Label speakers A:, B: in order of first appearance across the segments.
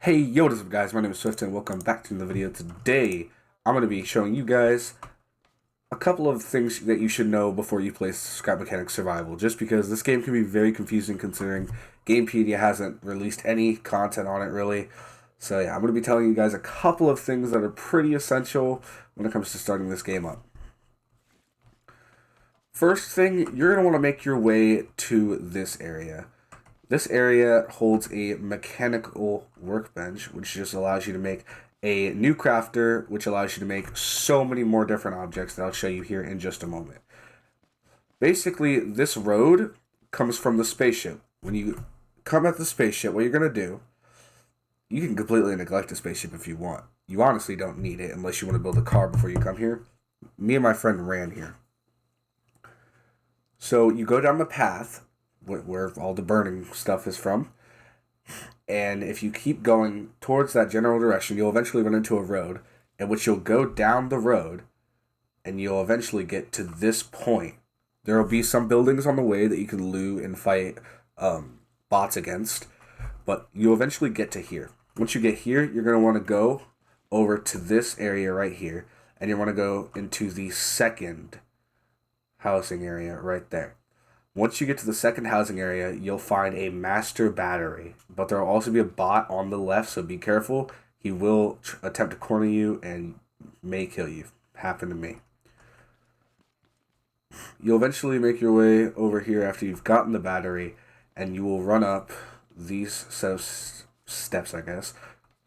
A: Hey, yo, what is up, guys? My name is Swift, and welcome back to the video. Today, I'm going to be showing you guys a couple of things that you should know before you play Scrap Mechanic Survival, just because this game can be very confusing considering Gamepedia hasn't released any content on it, really. So yeah, I'm going to be telling you guys a couple of things that are pretty essential when it comes to starting this game up. First thing, you're going to want to make your way to this area. This area holds a mechanical workbench, which just allows you to make a new crafter, which allows you to make so many more different objects that I'll show you here in just a moment. Basically, this road comes from the spaceship. When you come at the spaceship, what you're going to do, you can completely neglect the spaceship if you want. You honestly don't need it unless you want to build a car before you come here. Me and my friend ran here. So you go down the path where all the burning stuff is from. And if you keep going towards that general direction, you'll eventually run into a road, in which you'll go down the road, and you'll eventually get to this point. There will be some buildings on the way that you can loot and fight bots against, but you'll eventually get to here. Once you get here, you're going to want to go over to this area right here, and you want to go into the second housing area right there. Once you get to the second housing area, you'll find a master battery. But there will also be a bot on the left, so be careful. He will attempt to corner you and may kill you. Happened to me. You'll eventually make your way over here after you've gotten the battery, and you will run up these set of steps, I guess,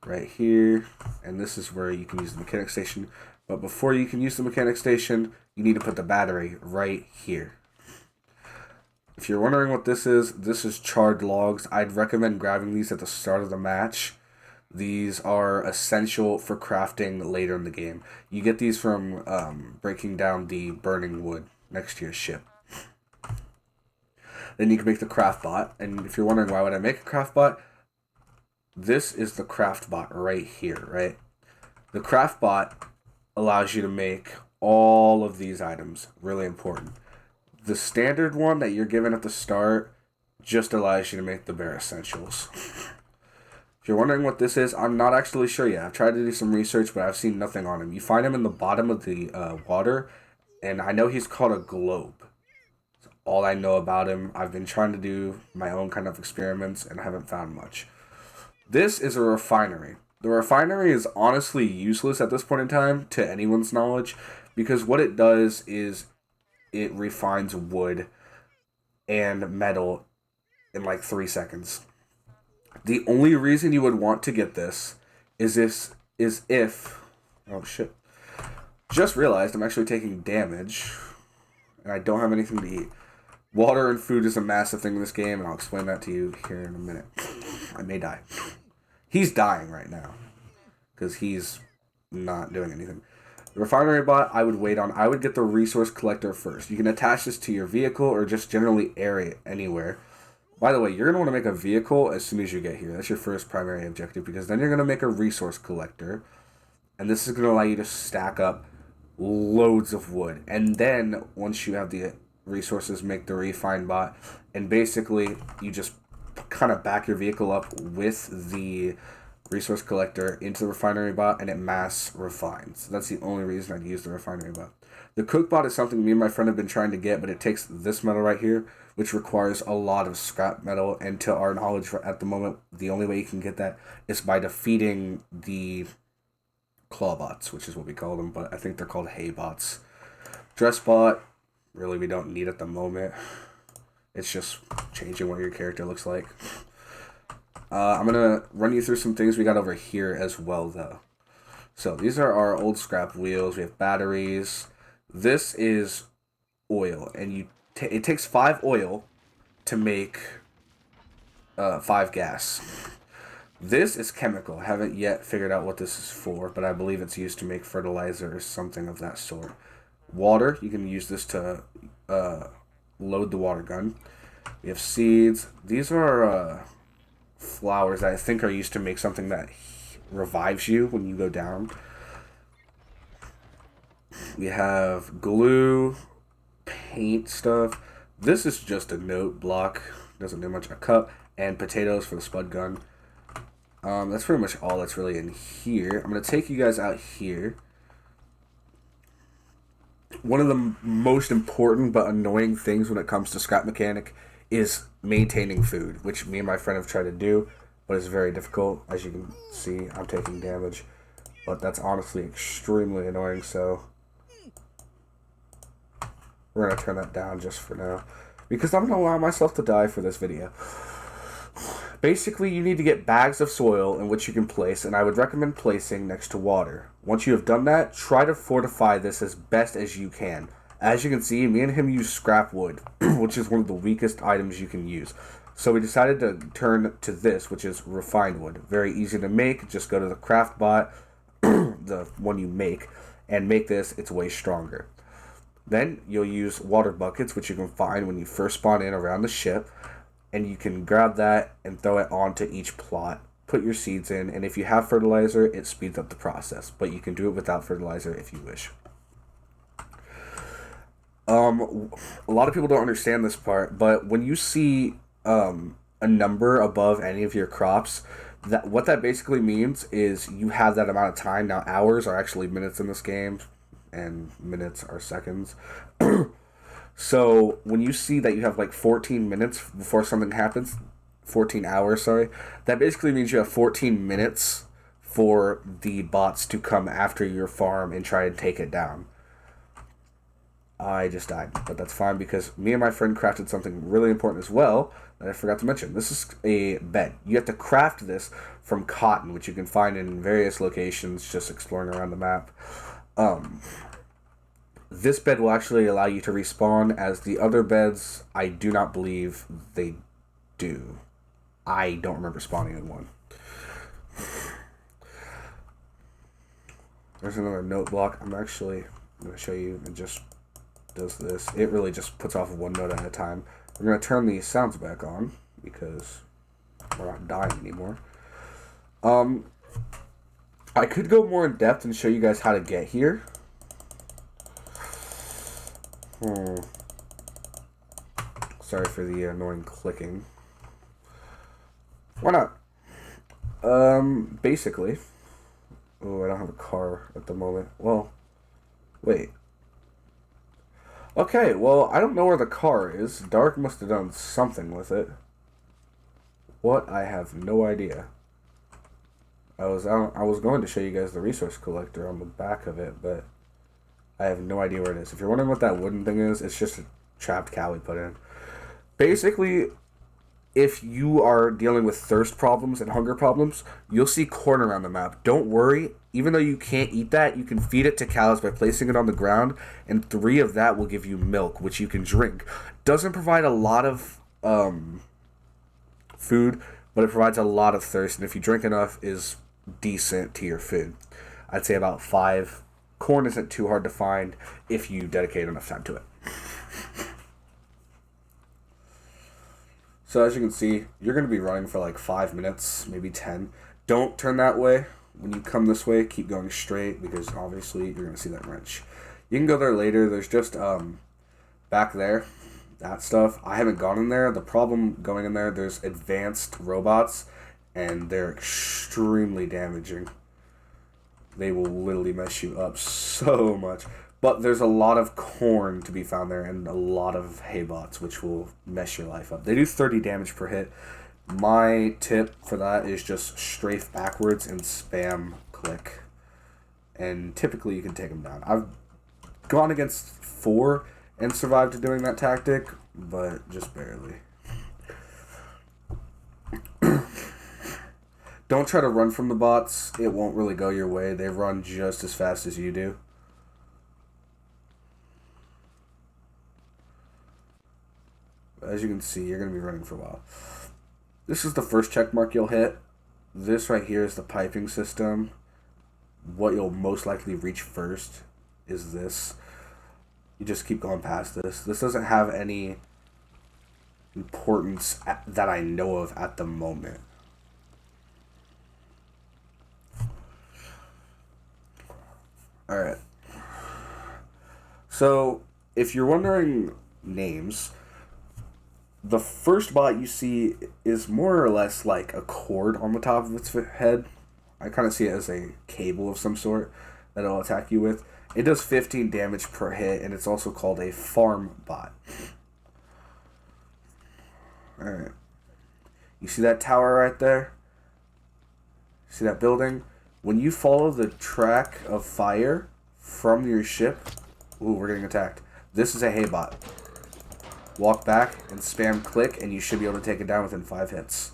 A: right here. And this is where you can use the mechanic station. But before you can use the mechanic station, you need to put the battery right here. If you're wondering what this is charred logs. I'd recommend grabbing these at the start of the match. These are essential for crafting later in the game. You get these from breaking down the burning wood next to your ship. Then you can make the craft bot. And if you're wondering why would I make a craft bot, this is the craft bot right here, right? The craft bot allows you to make all of these items. Really important. The standard one that you're given at the start just allows you to make the bare essentials. If you're wondering what this is, I'm not actually sure yet. I've tried to do some research, but I've seen nothing on him. You find him in the bottom of the water, and I know he's called a globe. That's all I know about him. I've been trying to do my own kind of experiments, and I haven't found much. This is a refinery. The refinery is honestly useless at this point in time, to anyone's knowledge, because what it does is it refines wood and metal in like 3 seconds. The only reason you would want to get this is if oh shit. Just realized I'm actually taking damage and I don't have anything to eat. Water and food is a massive thing in this game, and I'll explain that to you here in a minute. I may die. He's dying right now because he's not doing anything. The refinery bot, I would wait on. I would get the resource collector first. You can attach this to your vehicle or just generally air it anywhere. By the way, you're going to want to make a vehicle as soon as you get here. That's your first primary objective, because then you're going to make a resource collector. And this is going to allow you to stack up loads of wood. And then, once you have the resources, make the refine bot. And basically, you just kind of back your vehicle up with the resource collector into the refinery bot, and it mass refines. That's the only reason I'd use the refinery bot. The cook bot is something me and my friend have been trying to get, but it takes this metal right here, which requires a lot of scrap metal, and to our knowledge at the moment, the only way you can get that is by defeating the claw bots, which is what we call them, but I think they're called hay bots. Dress bot, really we don't need at the moment. It's just changing what your character looks like. I'm going to run you through some things we got over here as well, though. So, these are our old scrap wheels. We have batteries. This is oil, and it takes 5 oil to make 5 gas. This is chemical. I haven't yet figured out what this is for, but I believe it's used to make fertilizer or something of that sort. Water, you can use this to load the water gun. We have seeds. These are flowers that I think are used to make something that revives you when you go down. We have glue, paint stuff. This is just a note block. Doesn't do much. A cup and potatoes for the spud gun. That's pretty much all that's really in here. I'm going to take you guys out here. One of the most important but annoying things when it comes to scrap mechanic is maintaining food, which me and my friend have tried to do, but it's very difficult. As you can see, I'm taking damage, but that's honestly extremely annoying, so we're going to turn that down just for now, because I'm going to allow myself to die for this video. Basically, you need to get bags of soil in which you can place, and I would recommend placing next to water. Once you have done that, try to fortify this as best as you can. As you can see, me and him use scrap wood, which is one of the weakest items you can use. So we decided to turn to this, which is refined wood. Very easy to make. Just go to the craft bot, the one you make, and make this. It's way stronger. Then you'll use water buckets, which you can find when you first spawn in around the ship. And you can grab that and throw it onto each plot. Put your seeds in, and if you have fertilizer, it speeds up the process. But you can do it without fertilizer if you wish. A lot of people don't understand this part, but when you see a number above any of your crops, what that basically means is you have that amount of time. Now, hours are actually minutes in this game, and minutes are seconds. So when you see that you have like 14 minutes before something happens, 14 hours, sorry, that basically means you have 14 minutes for the bots to come after your farm and try and take it down. I just died, but that's fine because me and my friend crafted something really important as well that I forgot to mention. This is a bed. You have to craft this from cotton, which you can find in various locations just exploring around the map. This bed will actually allow you to respawn, as the other beds, I do not believe they do. I don't remember spawning in one. There's another note block. I'm going to show you. It just does this. It really just puts off one note at a time. We're going to turn the sounds back on because we're not dying anymore. I could go more in depth and show you guys how to get here. Sorry for the annoying clicking. Why not? Basically. Oh, I don't have a car at the moment. Well, wait. Okay, well, I don't know where the car is. Dark must have done something with it. What? I have no idea. I was going to show you guys the resource collector on the back of it, but I have no idea where it is. If you're wondering what that wooden thing is, it's just a trapped cow we put in. Basically, if you are dealing with thirst problems and hunger problems, you'll see corn around the map. Don't worry. Even though you can't eat that, you can feed it to cows by placing it on the ground, and 3 of that will give you milk, which you can drink. Doesn't provide a lot of food, but it provides a lot of thirst, and if you drink enough, is decent to your food. I'd say about 5. Corn isn't too hard to find if you dedicate enough time to it. So as you can see, you're going to be running for like 5 minutes, maybe 10. Don't turn that way. When you come this way, keep going straight, because obviously you're going to see that wrench. You can go there later. There's just back there, that stuff. I haven't gone in there. The problem going in there, there's advanced robots, and they're extremely damaging. They will literally mess you up so much. But there's a lot of corn to be found there and a lot of hay bots, which will mess your life up. They do 30 damage per hit. My tip for that is just strafe backwards and spam click. And typically you can take them down. I've gone against 4 and survived doing that tactic, but just barely. Don't try to run from the bots. It won't really go your way. They run just as fast as you do. As you can see, you're going to be running for a while. This is the first check mark you'll hit. This right here is the piping system. What you'll most likely reach first is this. You just keep going past this. This doesn't have any importance that I know of at the moment. Alright. So, if you're wondering names, The first bot you see is more or less like a cord on the top of its head. I kind of see it as a cable of some sort that it'll attack you with. It does 15 damage per hit, and it's also called a farm bot. Alright. You see that tower right there? See that building? When you follow the track of fire from your ship... Ooh, we're getting attacked. This is a hay bot. Walk back and spam click, and you should be able to take it down within 5 hits.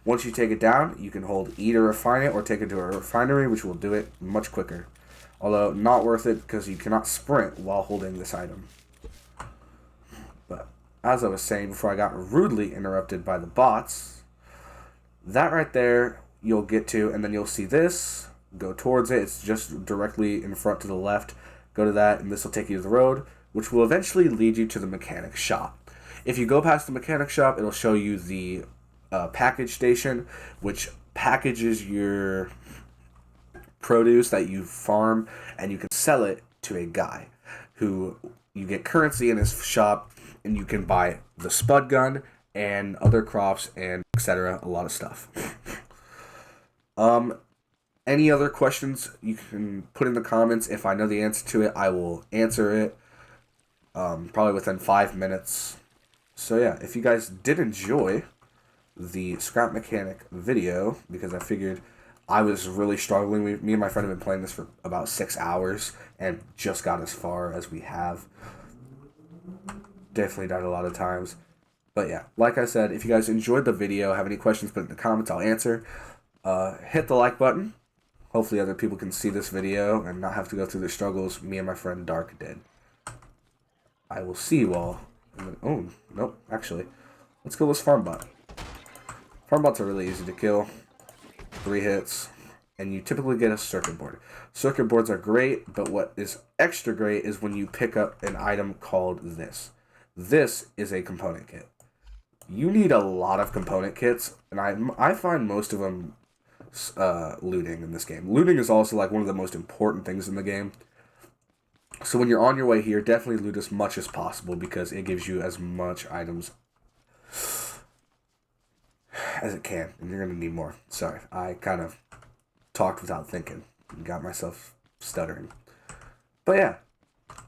A: Once you take it down, you can hold E to refine it or take it to a refinery, which will do it much quicker. Although, not worth it because you cannot sprint while holding this item. But, as I was saying before I got rudely interrupted by the bots, that right there you'll get to, and then you'll see this. Go towards it. It's just directly in front to the left. Go to that, and this will take you to the road, which will eventually lead you to the mechanic shop. If you go past the mechanic shop, it'll show you the package station, which packages your produce that you farm, and you can sell it to a guy who you get currency in his shop, and you can buy the spud gun and other crops and etc. A lot of stuff. Any other questions you can put in the comments. If I know the answer to it, I will answer it probably within 5 minutes. So yeah, if you guys did enjoy the scrap mechanic video, because I figured I was really struggling. Me and my friend have been playing this for about 6 hours and just got as far as we have. Definitely died a lot of times. But yeah, like I said, if you guys enjoyed the video, have any questions, put it in the comments, I'll answer. Hit the like button. Hopefully other people can see this video and not have to go through the struggles me and my friend Dark did. I will see you all. Oh, nope, actually. Let's kill this farm bot. Farm bots are really easy to kill. 3 hits. And you typically get a circuit board. Circuit boards are great, but what is extra great is when you pick up an item called this. This is a component kit. You need a lot of component kits, and I find most of them looting in this game. Looting is also like one of the most important things in the game. So when you're on your way here, definitely loot as much as possible because it gives you as much items as it can, and you're going to need more. Sorry, I kind of talked without thinking and got myself stuttering. But yeah,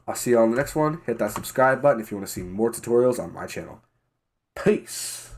A: I'll see you on the next one. Hit that subscribe button if you want to see more tutorials on my channel. Peace!